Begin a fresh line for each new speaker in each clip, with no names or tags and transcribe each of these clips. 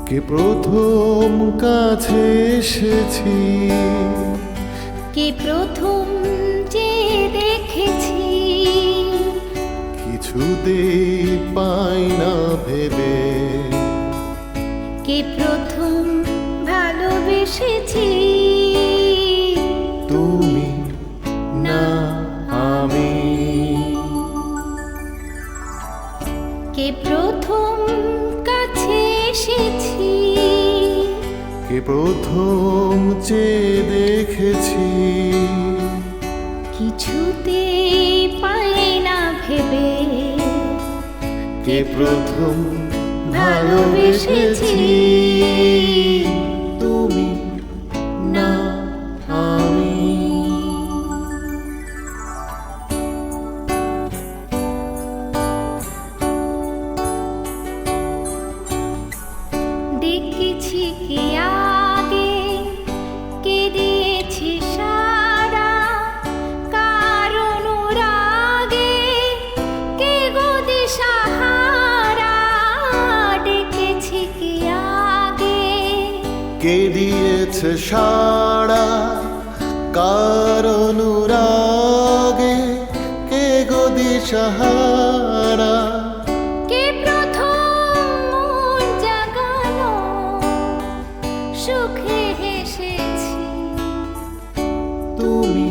কে প্রথম কাছে এসেছি,
কে প্রথম যে দেখেছি,
কিছুতেই পাই না ভেবে।
কে প্রথম ভালোবেসেছি,
তুমি না আমি।
কে প্রথম কাছে এসেছি,
কে প্রথম যে দেখেছি,
কিছুতে পাই না ভেবে।
কে প্রথম ভালোবেসেছি, তুমি না আমি।
দেখেছি কি আগে, কে দিয়েছি সারা, কার অনুরাগে, কে গো দিশাহারা। ডেকেছি কি আগে,
কে দিয়েছে সাড়া, কার অনুরাগে, কে গো দিশাহারা।
কে প্রথম মন জাগালো, সুখে হেসেছি,
তুমি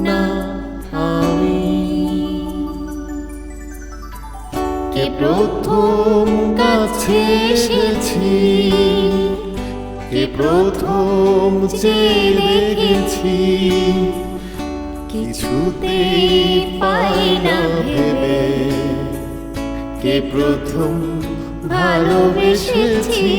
না আমি। কে প্রথম কাছে এসেছি, কে প্রথম যে দেখেছি, কিছুতেই পাই না ভেবে। কে প্রথম ভালোবেসেছি।